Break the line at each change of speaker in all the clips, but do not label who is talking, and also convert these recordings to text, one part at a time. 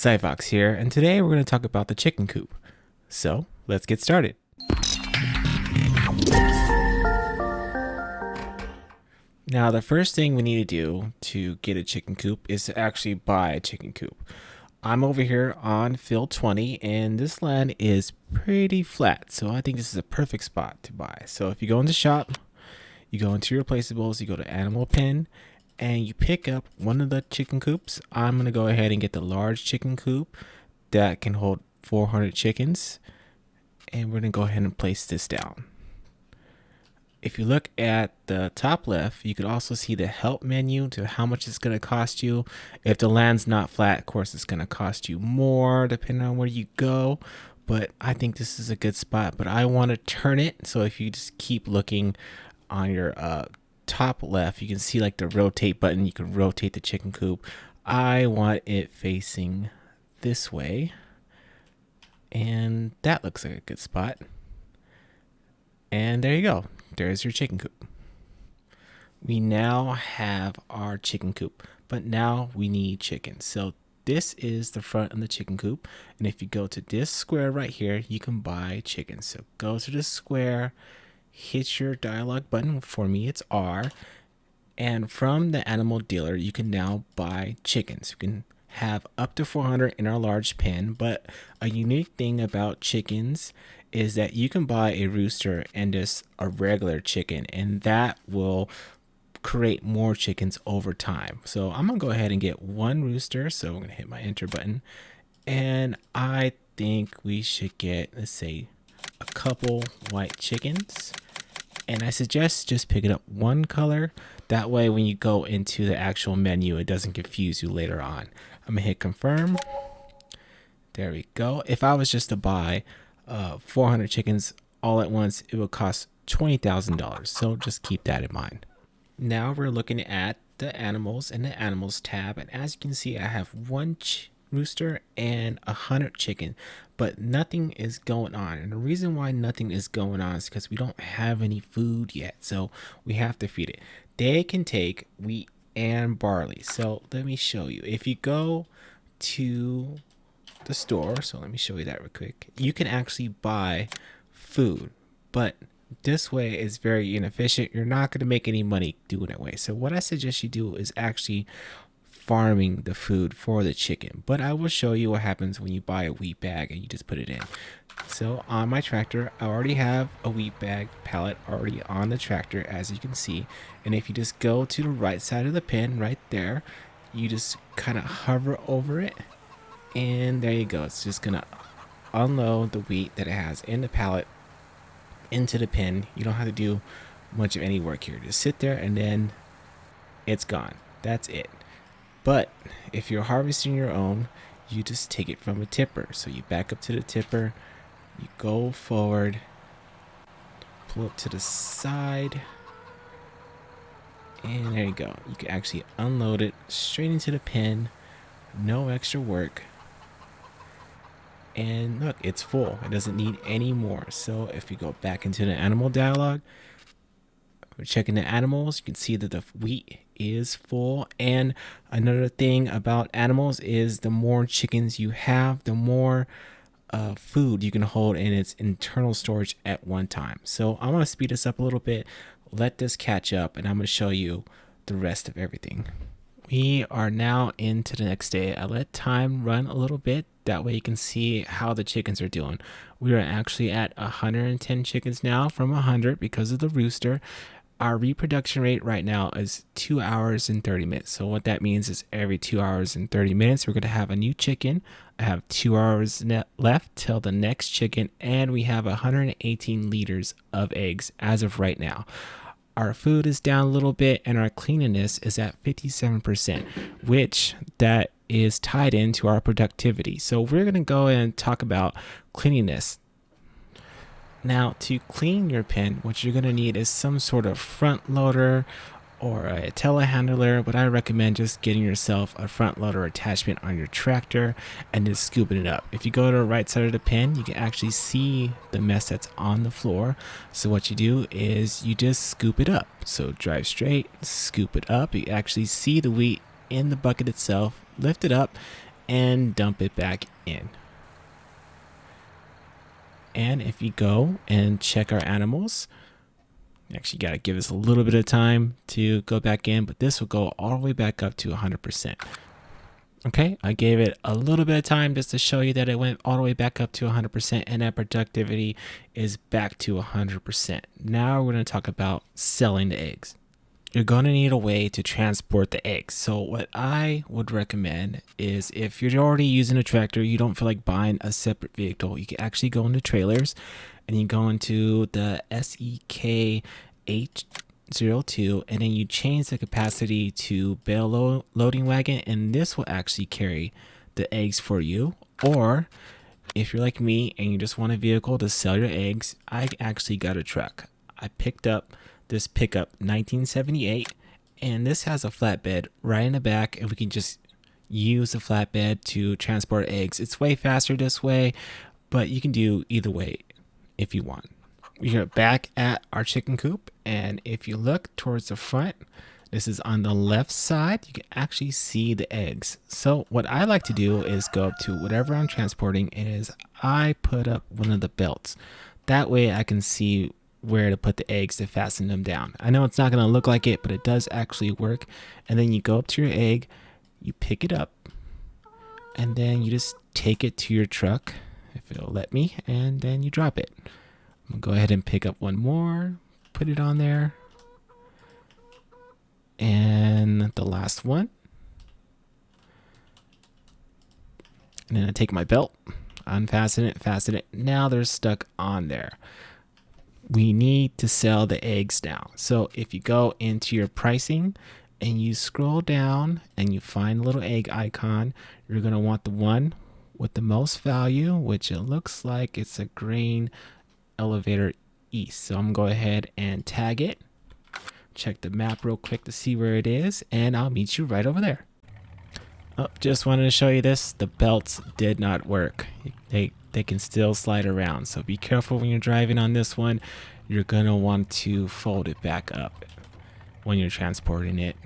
Cyfox here, and today we're going to talk about the chicken coop. So, let's get started. Now, the first thing we need to do to get a chicken coop is to actually buy a chicken coop. I'm over here on field 20, and this land is pretty flat, so I think this is a perfect spot to buy. So if you go into shop, you go into your placeables, you go to animal pen, and you pick up one of the chicken coops. I'm going to go ahead and get the large chicken coop that can hold 400 chickens, and we're going to go ahead and place this down. If you look at the top left, you could also see the help menu to how much it's going to cost you. If the land's not flat, of course, it's going to cost you more depending on where you go. But I think this is a good spot, but I want to turn it. So if you just keep looking on your top left, you can see like the rotate button. You can rotate the chicken coop. I want it facing this way. And that looks like a good spot. And there you go. There's your chicken coop. We now have our chicken coop, but now we need chickens. So this is the front of the chicken coop. And if you go to this square right here, you can buy chickens. So go to the square, hit your dialogue button. For me, it's R. And from the animal dealer, you can now buy chickens. You can have up to 400 in our large pen, but a unique thing about chickens is that you can buy a rooster and just a regular chicken, and that will create more chickens over time. So I'm gonna go ahead and get one rooster. So I'm gonna hit my enter button, and I think we should get, let's say, a couple white chickens. And I suggest just picking up one color. That way when you go into the actual menu, it doesn't confuse you later on. I'm gonna hit confirm. There we go. If I was just to buy 400 chickens all at once, it would cost $20,000. So just keep that in mind. Now we're looking at the animals in the animals tab. And as you can see, I have one rooster and 100 chicken, but nothing is going on. And the reason why nothing is going on is because we don't have any food yet. So we have to feed it. They can take wheat and barley. So let me show you. If you go to the store, so let me show you that real quick, you can actually buy food, but this way is very inefficient. You're not going to make any money doing it way. So what I suggest you do is actually farming the food for the chicken. But I will show you what happens when you buy a wheat bag and you just put it in. So on my tractor, I already have a wheat bag pallet already on the tractor, as you can see. And if you just go to the right side of the pen right there, you just kind of hover over it, and there you go. It's just gonna unload the wheat that it has in the pallet into the pen. You don't have to do much of any work here. Just sit there and then it's gone. That's it. But if you're harvesting your own, you just take it from a tipper. So you back up to the tipper, you go forward, pull up to the side, and there you go. You can actually unload it straight into the pen. No extra work. And look, it's full. It doesn't need any more. So if you go back into the animal dialog, we're checking the animals. You can see that the wheat is full. And another thing about animals is the more chickens you have, the more food you can hold in its internal storage at one time. So I want to speed this up a little bit, let this catch up, and I'm going to show you the rest of everything. We are now into the next day. I let time run a little bit. That way you can see how the chickens are doing. We are actually at 110 chickens now from 100 because of the rooster. Our reproduction rate right now is 2 hours and 30 minutes. So what that means is every 2 hours and 30 minutes, we're going to have a new chicken. I have 2 hours left till the next chicken, and we have 118 liters of eggs as of right now. Our food is down a little bit, and our cleanliness is at 57%, which that is tied into our productivity. So we're going to go and talk about cleanliness. Now, to clean your pen, what you're going to need is some sort of front loader or a telehandler, but I recommend just getting yourself a front loader attachment on your tractor and just scooping it up. If you go to the right side of the pen, you can actually see the mess that's on the floor. So what you do is you just scoop it up. So drive straight, scoop it up. You actually see the wheat in the bucket itself, lift it up, and dump it back in. And if you go and check our animals, actually got to give us a little bit of time to go back in, but this will go all the way back up to 100%. Okay, I gave it a little bit of time just to show you that it went all the way back up to 100% and that productivity is back to 100%. Now we're going to talk about selling the eggs. You're going to need a way to transport the eggs. So what I would recommend is if you're already using a tractor, you don't feel like buying a separate vehicle, you can actually go into trailers and you go into the SEK H02 and then you change the capacity to bale loading wagon, and this will actually carry the eggs for you. Or if you're like me and you just want a vehicle to sell your eggs, I actually got a truck. I picked up this pickup 1978, and this has a flatbed right in the back, and we can just use the flatbed to transport eggs. It's way faster this way, but you can do either way if you want. We are back at our chicken coop, and if you look towards the front, this is on the left side, you can actually see the eggs. So what I like to do is go up to whatever I'm transporting, is I put up one of the belts. That way I can see where to put the eggs to fasten them down. I know it's not going to look like it, but it does actually work. And then you go up to your egg, you pick it up, and then you just take it to your truck, if it'll let me, and then you drop it. I'm going to go ahead and pick up one more, put it on there, and the last one. And then I take my belt, unfasten it, fasten it. Now they're stuck on there. We need to sell the eggs now. So if you go into your pricing and you scroll down and you find a little egg icon, you're going to want the one with the most value, which it looks like it's a grain elevator east. So I'm going to go ahead and tag it, check the map real quick to see where it is, and I'll meet you right over there. Oh, just wanted to show you this. The belts did not work. They can still slide around, so be careful when you're driving on this one. You're gonna want to fold it back up when you're transporting it.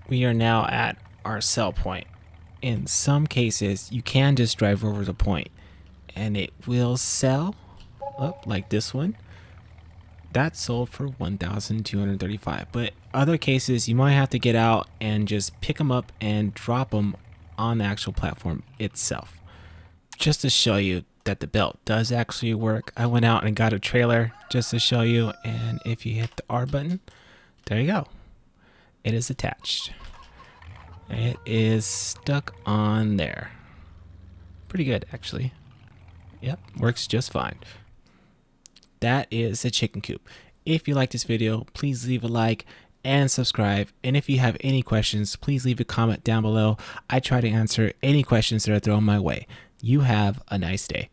We are now at our sell point. In some cases, you can just drive over the point and it will sell up like this one. That sold for $1,235. But other cases, you might have to get out and just pick them up and drop them on the actual platform itself. Just to show you that the belt does actually work, I went out and got a trailer just to show you. And if you hit the R button, there you go. It is attached. It is stuck on there. Pretty good, actually. Yep, works just fine. That is a chicken coop. If you like this video, please leave a like and subscribe. And if you have any questions, please leave a comment down below. I try to answer any questions that are thrown my way. You have a nice day.